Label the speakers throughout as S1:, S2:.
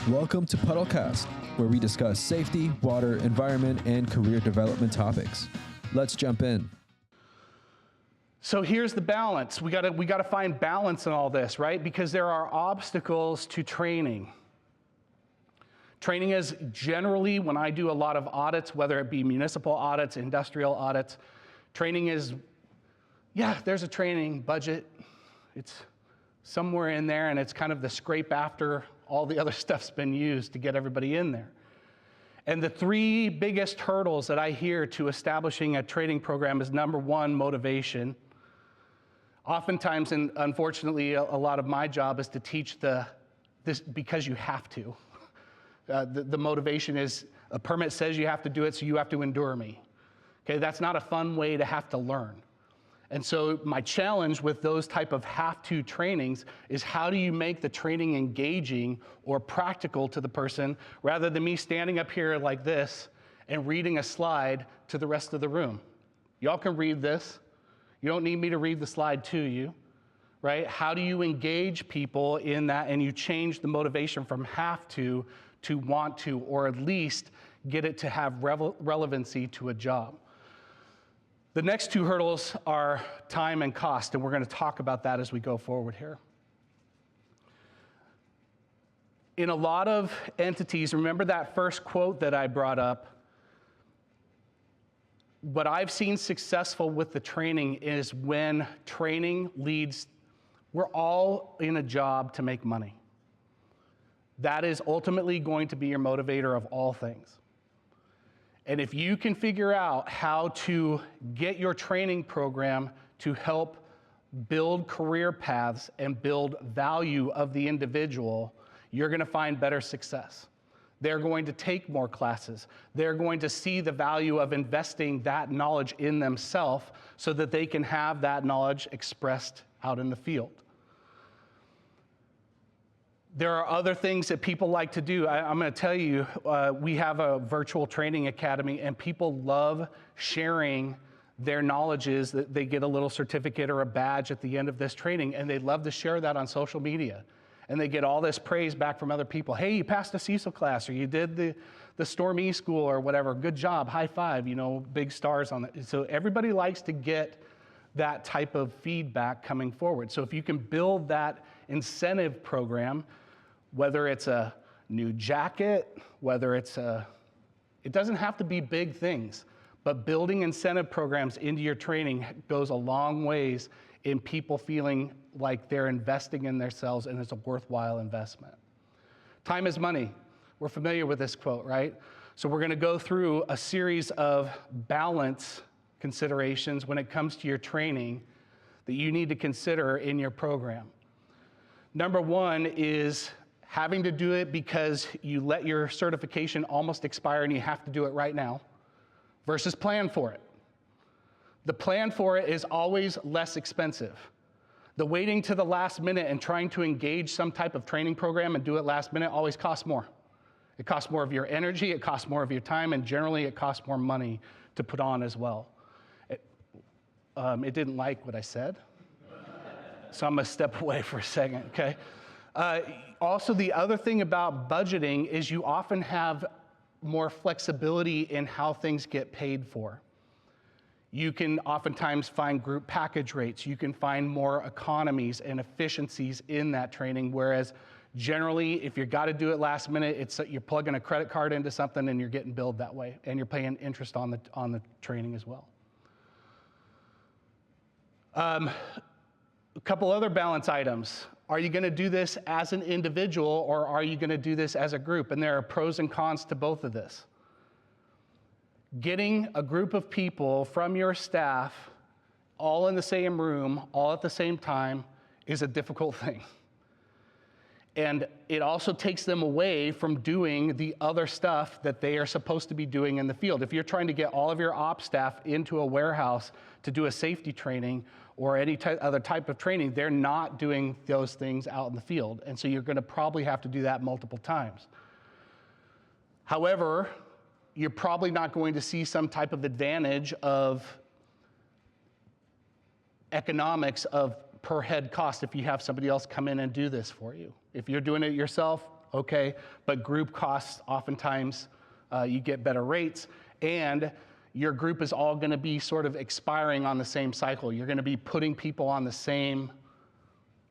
S1: Welcome to Puddlecast, where we discuss safety, water, environment, and career development topics. Let's jump in.
S2: So here's the balance. We gotta find balance in all this, right? Because there are obstacles to training. Training is generally, when I do a lot of audits, whether it be municipal audits, industrial audits, training is, there's a training budget. It's somewhere in there, and it's kind of the scrape after all the other stuff's been used to get everybody in there. And the three biggest hurdles that I hear to establishing a training program is, number one, motivation. Oftentimes, and unfortunately, a lot of my job is to teach this because you have to. The motivation is, a permit says you have to do it, so you have to endure me. Okay, that's not a fun way to have to learn. And so my challenge with those type of have-to trainings is, how do you make the training engaging or practical to the person, rather than me standing up here like this and reading a slide to the rest of the room. Y'all can read this. You don't need me to read the slide to you, right? How do you engage people in that, and you change the motivation from have to want to, or at least get it to have relevancy to a job? The next two hurdles are time and cost, and we're going to talk about that as we go forward here. In a lot of entities, remember that first quote that I brought up? What I've seen successful with the training is when training leads, we're all in a job to make money. That is ultimately going to be your motivator of all things. And if you can figure out how to get your training program to help build career paths and build value of the individual, you're going to find better success. They're going to take more classes. They're going to see the value of investing that knowledge in themselves so that they can have that knowledge expressed out in the field. There are other things that people like to do. I'm going to tell you, we have a virtual training academy, and people love sharing their knowledges. That they get a little certificate or a badge at the end of this training, and they love to share that on social media. And they get all this praise back from other people. Hey, you passed a CECL class, or you did the Storm E school, or whatever. Good job, high five, big stars on it. So everybody likes to get that type of feedback coming forward. So if you can build that incentive program, whether it's a new jacket, whether it doesn't have to be big things, but building incentive programs into your training goes a long ways in people feeling like they're investing in themselves and it's a worthwhile investment. Time is money. We're familiar with this quote, right? So we're gonna go through a series of balance considerations when it comes to your training that you need to consider in your program. Number one is having to do it because you let your certification almost expire and you have to do it right now, versus plan for it. The plan for it is always less expensive. The waiting to the last minute and trying to engage some type of training program and do it last minute always costs more. It costs more of your energy, it costs more of your time, and generally it costs more money to put on as well. It didn't like what I said, so I'm gonna step away for a second, okay? Also, the other thing about budgeting is you often have more flexibility in how things get paid for. You can oftentimes find group package rates. You can find more economies and efficiencies in that training, whereas generally, if you got to do it last minute, you're plugging a credit card into something and you're getting billed that way, and you're paying interest on the training as well. A couple other balance items. Are you going to do this as an individual, or are you going to do this as a group? And there are pros and cons to both of this. Getting a group of people from your staff all in the same room, all at the same time, is a difficult thing. And it also takes them away from doing the other stuff that they are supposed to be doing in the field. If you're trying to get all of your ops staff into a warehouse to do a safety training or any other type of training, they're not doing those things out in the field. And so you're going to probably have to do that multiple times. However, you're probably not going to see some type of advantage of economics of per head cost if you have somebody else come in and do this for you. If you're doing it yourself, okay? But group costs, oftentimes you get better rates, and your group is all gonna be sort of expiring on the same cycle. You're gonna be putting people on the same,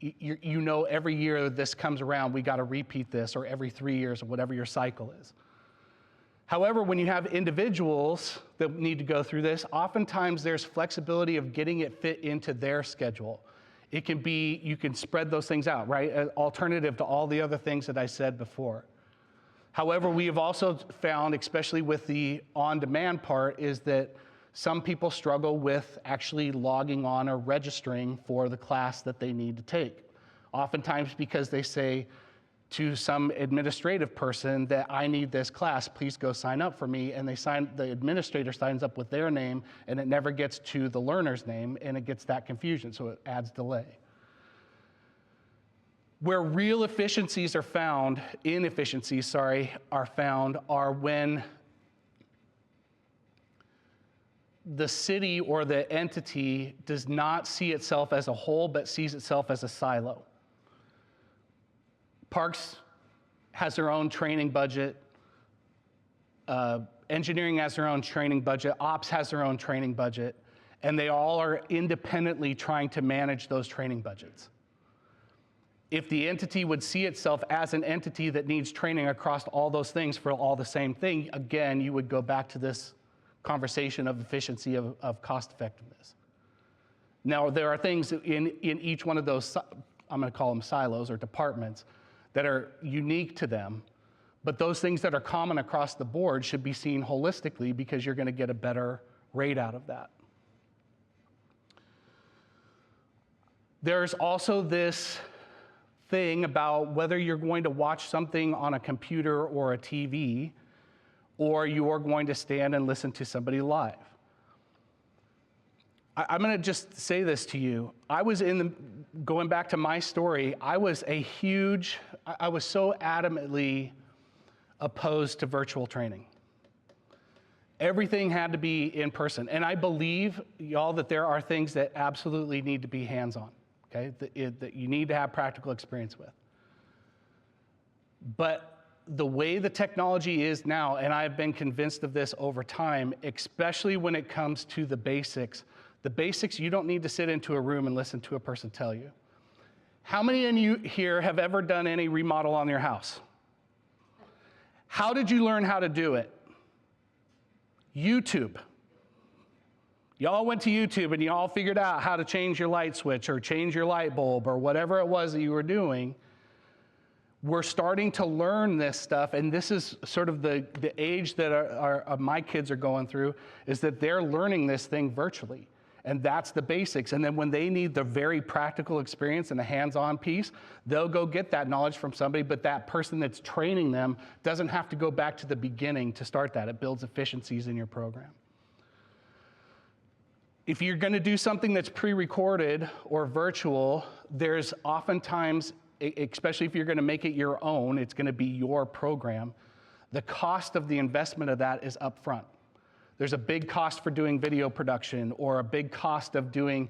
S2: you know every year this comes around, we gotta repeat this, or every 3 years, or whatever your cycle is. However, when you have individuals that need to go through this, oftentimes there's flexibility of getting it fit into their schedule. It can be, you can spread those things out, right? An alternative to all the other things that I said before. However, we have also found, especially with the on-demand part, is that some people struggle with actually logging on or registering for the class that they need to take. Oftentimes because they say to some administrative person that I need this class, please go sign up for me, and the administrator signs up with their name, and it never gets to the learner's name, and it gets that confusion, so it adds delay. Where real inefficiencies are found are when the city or the entity does not see itself as a whole, but sees itself as a silo. Parks has their own training budget, engineering has their own training budget, ops has their own training budget, and they all are independently trying to manage those training budgets. If the entity would see itself as an entity that needs training across all those things for all the same thing, again, you would go back to this conversation of efficiency, of cost effectiveness. Now, there are things in each one of those, I'm gonna call them silos or departments, that are unique to them, but those things that are common across the board should be seen holistically, because you're gonna get a better rate out of that. There's also this thing about whether you're going to watch something on a computer or a TV, or you're going to stand and listen to somebody live. I'm gonna just say this to you. Going back to my story, I was so adamantly opposed to virtual training. Everything had to be in person. And I believe, y'all, that there are things that absolutely need to be hands-on, okay? That you need to have practical experience with. But the way the technology is now, and I've been convinced of this over time, especially when it comes to the basics, you don't need to sit into a room and listen to a person tell you. How many of you here have ever done any remodel on your house? How did you learn how to do it? YouTube. Y'all went to YouTube and you all figured out how to change your light switch or change your light bulb or whatever it was that you were doing. We're starting to learn this stuff, and this is sort of the age that my kids are going through, is that they're learning this thing virtually. And that's the basics. And then when they need the very practical experience and the hands-on piece, they'll go get that knowledge from somebody, but that person that's training them doesn't have to go back to the beginning to start that. It builds efficiencies in your program. If you're gonna do something that's pre-recorded or virtual, there's oftentimes, especially if you're gonna make it your own, it's gonna be your program, the cost of the investment of that is upfront. There's a big cost for doing video production, or a big cost of getting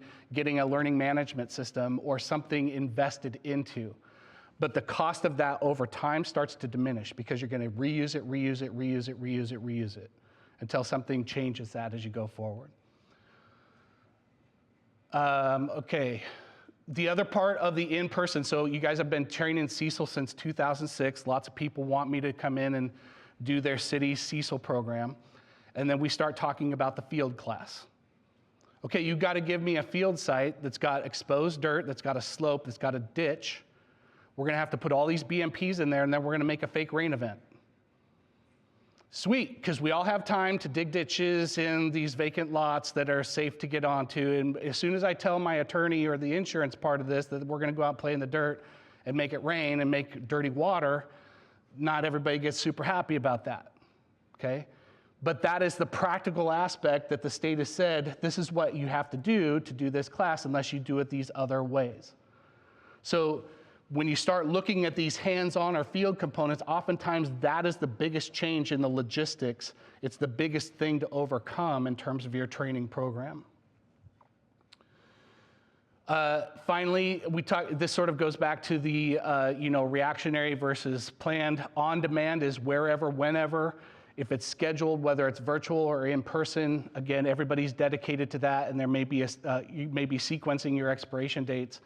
S2: a learning management system or something invested into. But the cost of that over time starts to diminish, because you're gonna reuse it until something changes that as you go forward. Okay, the other part of the in-person, so you guys have been training Cecil since 2006. Lots of people want me to come in and do their city's Cecil program. And then we start talking about the field class. Okay, you've got to give me a field site that's got exposed dirt, that's got a slope, that's got a ditch. We're gonna have to put all these BMPs in there, and then we're gonna make a fake rain event. Sweet, because we all have time to dig ditches in these vacant lots that are safe to get onto. And as soon as I tell my attorney or the insurance part of this that we're gonna go out and play in the dirt and make it rain and make dirty water, not everybody gets super happy about that, okay? But that is the practical aspect that the state has said, this is what you have to do this class, unless you do it these other ways. So when you start looking at these hands-on or field components, oftentimes that is the biggest change in the logistics. It's the biggest thing to overcome in terms of your training program. Finally, this sort of goes back to the reactionary versus planned. On demand is wherever, whenever. If it's scheduled, whether it's virtual or in person, again, everybody's dedicated to that, and there may be you may be sequencing your expiration dates.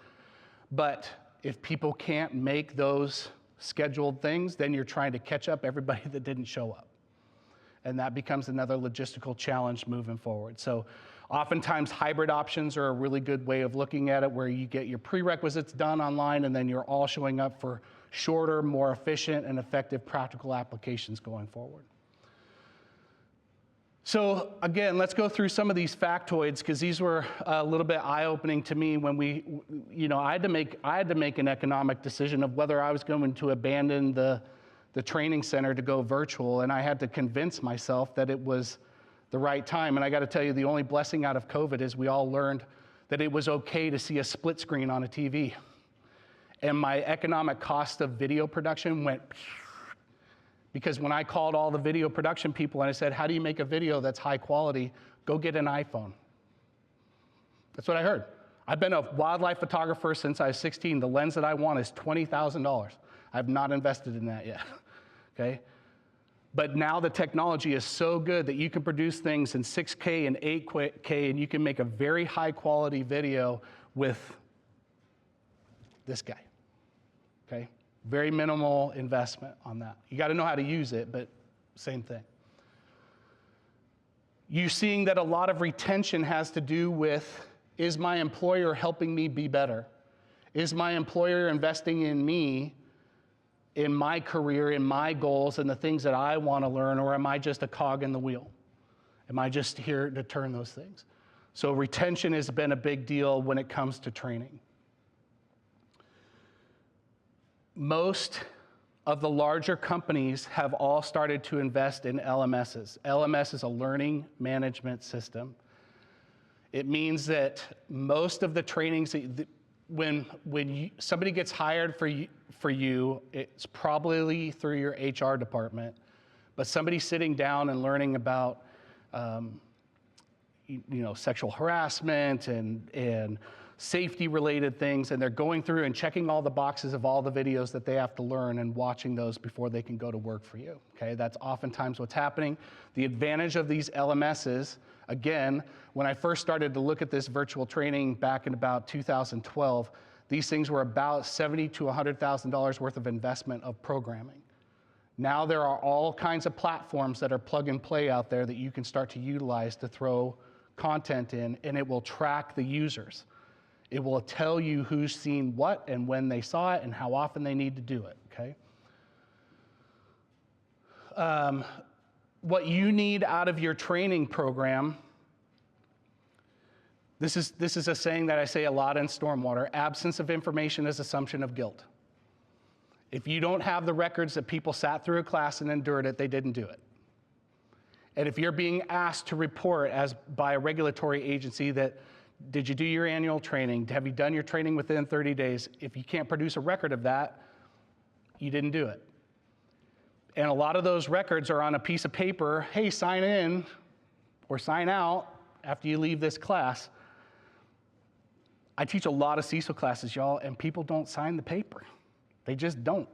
S2: But if people can't make those scheduled things, then you're trying to catch up everybody that didn't show up. And that becomes another logistical challenge moving forward. So oftentimes hybrid options are a really good way of looking at it, where you get your prerequisites done online and then you're all showing up for shorter, more efficient and effective practical applications going forward. So again, let's go through some of these factoids, because these were a little bit eye-opening to me when I had to make an economic decision of whether I was going to abandon the training center to go virtual, and I had to convince myself that it was the right time. And I got to tell you, the only blessing out of COVID is we all learned that it was okay to see a split screen on a TV. And my economic cost of video production went, because when I called all the video production people and I said, how do you make a video that's high quality? Go get an iPhone. That's what I heard. I've been a wildlife photographer since I was 16. The lens that I want is $20,000. I've not invested in that yet, okay? But now the technology is so good that you can produce things in 6K and 8K, and you can make a very high quality video with this guy, okay? Very minimal investment on that. You got to know how to use it, but same thing. You're seeing that a lot of retention has to do with, is my employer helping me be better? Is my employer investing in me, in my career, in my goals, and the things that I want to learn, or am I just a cog in the wheel? Am I just here to turn those things? So retention has been a big deal when it comes to training. Most of the larger companies have all started to invest in LMSs. LMS is a learning management system. It means that most of the trainings, when somebody gets hired for you, it's probably through your HR department, but somebody sitting down and learning about sexual harassment and safety-related things, and they're going through and checking all the boxes of all the videos that they have to learn and watching those before they can go to work for you, okay? That's oftentimes what's happening. The advantage of these LMSs, again, when I first started to look at this virtual training back in about 2012, these things were about $70,000 to $100,000 worth of investment of programming. Now there are all kinds of platforms that are plug and play out there that you can start to utilize to throw content in, and it will track the users. It will tell you who's seen what and when they saw it and how often they need to do it, okay? What you need out of your training program, this is a saying that I say a lot in stormwater: absence of information is assumption of guilt. If you don't have the records that people sat through a class and endured it, they didn't do it. And if you're being asked to report by a regulatory agency that, did you do your annual training? Have you done your training within 30 days? If you can't produce a record of that, you didn't do it. And a lot of those records are on a piece of paper. Hey, sign in or sign out after you leave this class. I teach a lot of CISO classes, y'all, and people don't sign the paper. They just don't,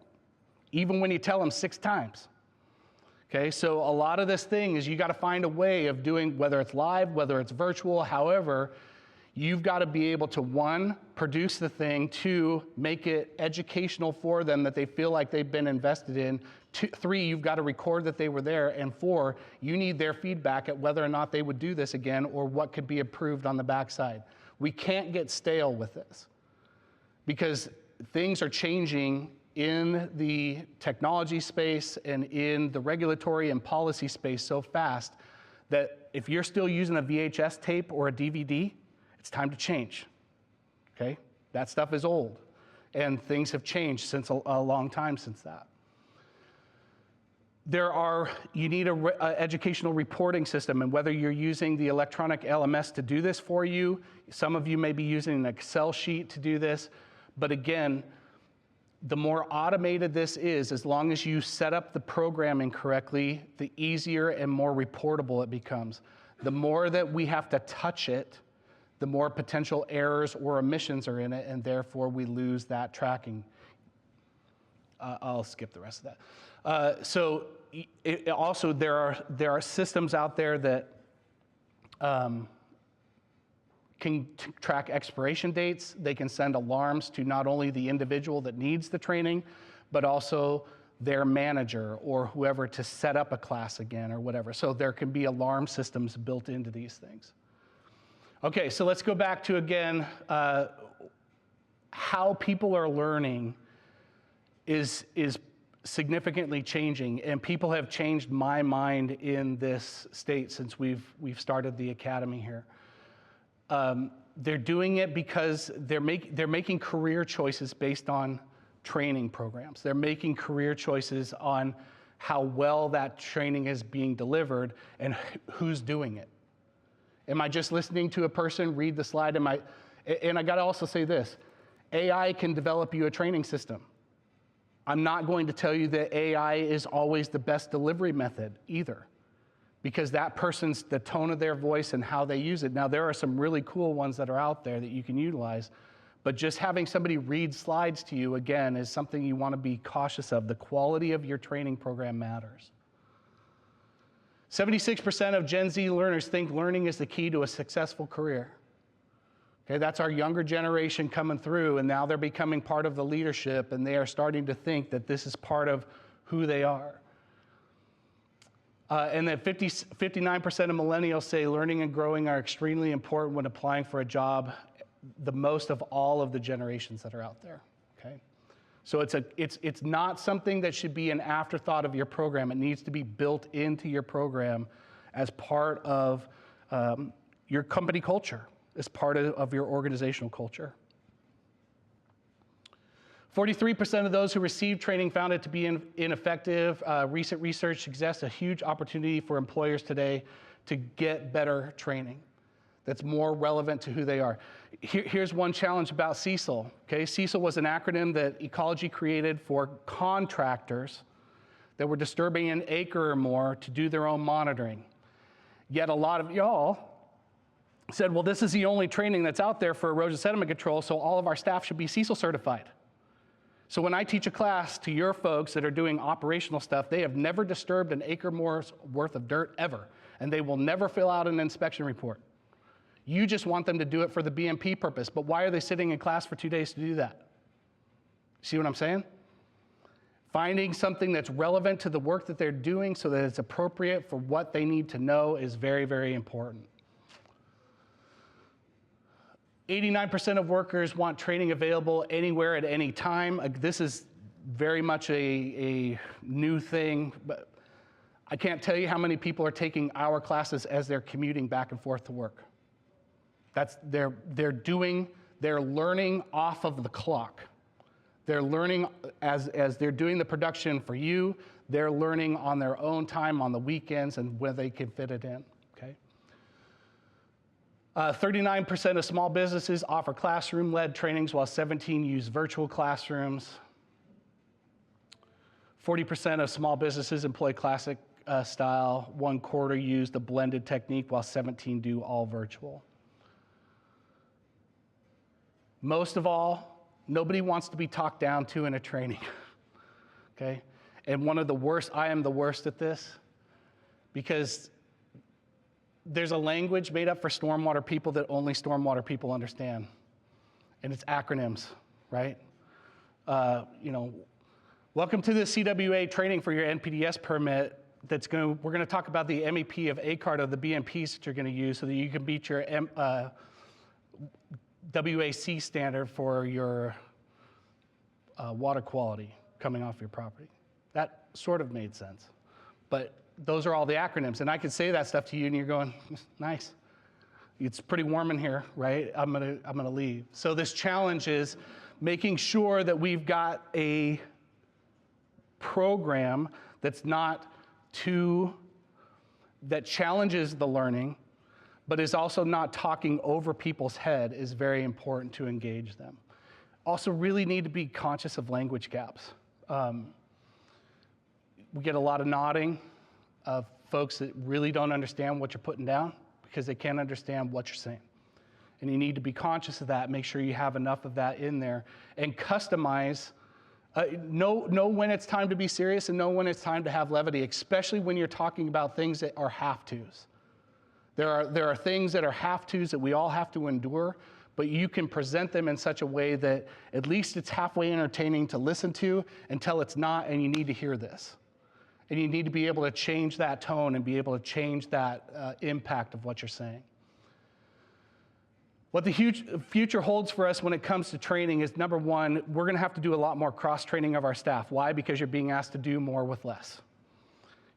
S2: even when you tell them 6 times. Okay, so a lot of this thing is you got to find a way of doing, whether it's live, whether it's virtual, however, you've got to be able to, 1, produce the thing, 2, make it educational for them that they feel like they've been invested in, 3, you've got to record that they were there, and 4, you need their feedback at whether or not they would do this again or what could be improved on the backside. We can't get stale with this because things are changing in the technology space and in the regulatory and policy space so fast that if you're still using a VHS tape or a DVD, it's time to change, okay? That stuff is old, and things have changed since a long time since that. You need an educational reporting system, and whether you're using the electronic LMS to do this for you, some of you may be using an Excel sheet to do this, but again, the more automated this is, as long as you set up the programming correctly, the easier and more reportable it becomes. The more that we have to touch it, the more potential errors or omissions are in it, and therefore we lose that tracking. I'll skip the rest of that. Also, there are systems out there that can track expiration dates. They can send alarms to not only the individual that needs the training, but also their manager or whoever to set up a class again or whatever. So there can be alarm systems built into these things. Okay, so let's go back to, again, how people are learning is significantly changing, and people have changed my mind in this state since we've started the academy here. They're doing it because they're making career choices based on training programs. They're making career choices on how well that training is being delivered and who's doing it. Am I just listening to a person read the slide? And I got to also say this, AI can develop you a training system. I'm not going to tell you that AI is always the best delivery method either, because that person's, the tone of their voice and how they use it. Now, there are some really cool ones that are out there that you can utilize, but just having somebody read slides to you, again, is something you want to be cautious of. The quality of your training program matters. 76% of Gen Z learners think learning is the key to a successful career. Okay, that's our younger generation coming through, and now they're becoming part of the leadership, and they are starting to think that this is part of who they are. And that 59% of millennials say learning and growing are extremely important when applying for a job, the most of all of the generations that are out there. Okay, so it's not something that should be an afterthought of your program. It needs to be built into your program as part of your company culture, as part of your organizational culture. 43% of those who received training found it to be ineffective. Recent research suggests a huge opportunity for employers today to get better training that's more relevant to who they are. Here's one challenge about CECL. Okay, CECL was an acronym that Ecology created for contractors that were disturbing an acre or more to do their own monitoring. Yet a lot of y'all said, well, this is the only training that's out there for erosion sediment control, so all of our staff should be CECL certified. So when I teach a class to your folks that are doing operational stuff, they have never disturbed an acre more's worth of dirt ever, and they will never fill out an inspection report. You just want them to do it for the BMP purpose, but why are they sitting in class for 2 days to do that? See what I'm saying? Finding something that's relevant to the work that they're doing so that it's appropriate for what they need to know is very, very important. 89% of workers want training available anywhere at any time. This is very much a new thing, but I can't tell you how many people are taking our classes as they're commuting back and forth to work. They're learning off of the clock. They're learning as they're doing the production for you, they're learning on their own time on the weekends and where they can fit it in, okay? 39% of small businesses offer classroom-led trainings while 17% use virtual classrooms. 40% of small businesses employ classic style. 1/4 use the blended technique while 17% do all virtual. Most of all, nobody wants to be talked down to in a training, okay? And one of the worst, I am the worst at this, because there's a language made up for stormwater people that only stormwater people understand, and it's acronyms, right? Welcome to the CWA training for your NPDES permit. We're gonna talk about the MEP of ACART of the BMPs that you're gonna use so that you can meet your WAC standard for your water quality coming off your property. That sort of made sense, but those are all the acronyms, and I could say that stuff to you and you're going, nice. It's pretty warm in here, right? I'm gonna leave. So this challenge is making sure that we've got a program that challenges the learning, but is also not talking over people's head is very important to engage them. Also really need to be conscious of language gaps. We get a lot of nodding of folks that really don't understand what you're putting down because they can't understand what you're saying. And you need to be conscious of that, make sure you have enough of that in there, and customize. Know when it's time to be serious and know when it's time to have levity, especially when you're talking about things that are have-tos. There are things that are have-tos that we all have to endure, but you can present them in such a way that at least it's halfway entertaining to listen to until it's not, and you need to hear this. And you need to be able to change that tone and be able to change that impact of what you're saying. What the huge future holds for us when it comes to training is, number one, we're going to have to do a lot more cross-training of our staff. Why? Because you're being asked to do more with less.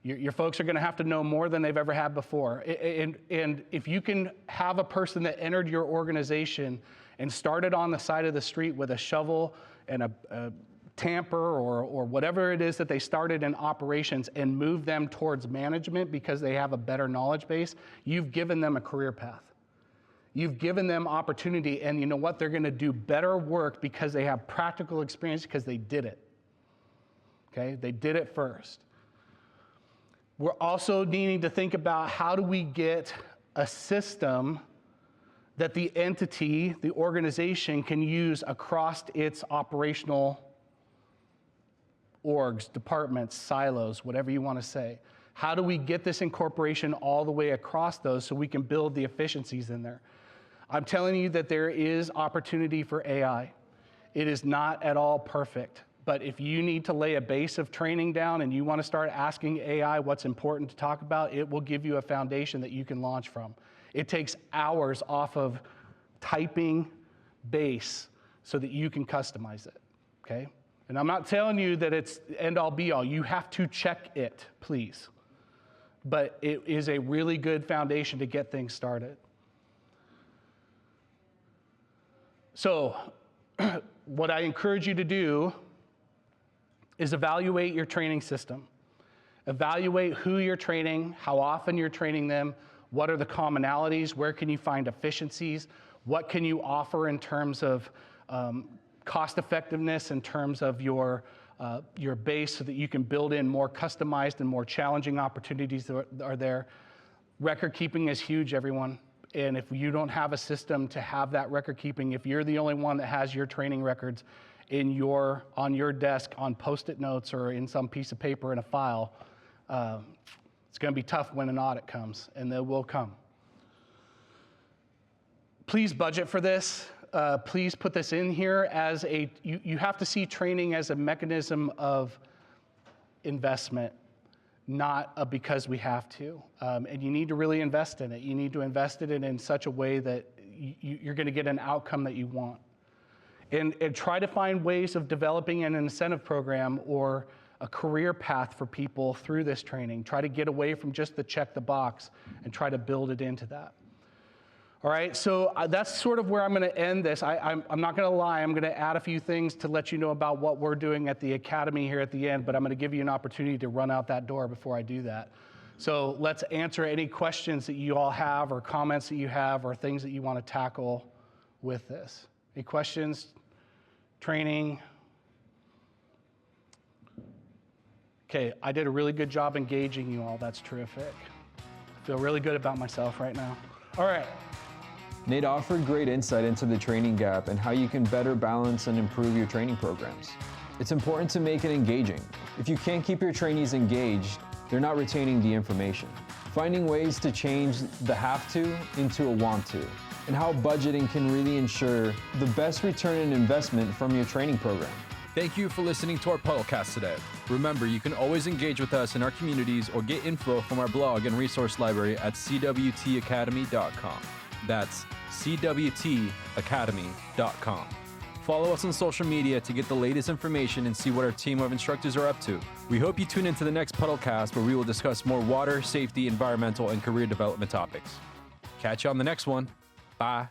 S2: Your folks are going to have to know more than they've ever had before. And if you can have a person that entered your organization and started on the side of the street with a shovel and a tamper or whatever it is that they started in operations and move them towards management because they have a better knowledge base, you've given them a career path. You've given them opportunity, and you know what? They're going to do better work because they have practical experience because they did it. Okay? They did it first. We're also needing to think about how do we get a system that the entity, the organization, can use across its operational orgs, departments, silos, whatever you want to say. How do we get this incorporation all the way across those so we can build the efficiencies in there? I'm telling you that there is opportunity for AI. It is not at all perfect, but if you need to lay a base of training down and you want to start asking AI what's important to talk about, it will give you a foundation that you can launch from. It takes hours off of typing base so that you can customize it, okay? And I'm not telling you that it's end all be all. You have to check it, please. But it is a really good foundation to get things started. So what I encourage you to do is evaluate your training system. Evaluate who you're training, how often you're training them, what are the commonalities, where can you find efficiencies, what can you offer in terms of cost effectiveness, in terms of your base so that you can build in more customized and more challenging opportunities that are there. Record keeping is huge, everyone. And if you don't have a system to have that record keeping, if you're the only one that has your training records on your desk on Post-it notes or in some piece of paper in a file, it's going to be tough when an audit comes, and they will come. Please budget for this. Please put this in here as you have to see training as a mechanism of investment, not because we have to. And you need to really invest in it. You need to invest in it in such a way that you're going to get an outcome that you want. And try to find ways of developing an incentive program or a career path for people through this training. Try to get away from just the check the box and try to build it into that. All right, so that's sort of where I'm going to end this. I'm not going to lie. I'm going to add a few things to let you know about what we're doing at the Academy here at the end, but I'm going to give you an opportunity to run out that door before I do that. So let's answer any questions that you all have or comments that you have or things that you want to tackle with this. Any questions? Training? Okay, I did a really good job engaging you all. That's terrific. I feel really good about myself right now. All right.
S1: Nate offered great insight into the training gap and how you can better balance and improve your training programs. It's important to make it engaging. If you can't keep your trainees engaged, they're not retaining the information. Finding ways to change the have to into a want to, and how budgeting can really ensure the best return on investment from your training program.
S3: Thank you for listening to our Puddlecast today. Remember, you can always engage with us in our communities or get info from our blog and resource library at cwtacademy.com. That's cwtacademy.com. Follow us on social media to get the latest information and see what our team of instructors are up to. We hope you tune into the next Puddlecast where we will discuss more water, safety, environmental, and career development topics. Catch you on the next one. Bye.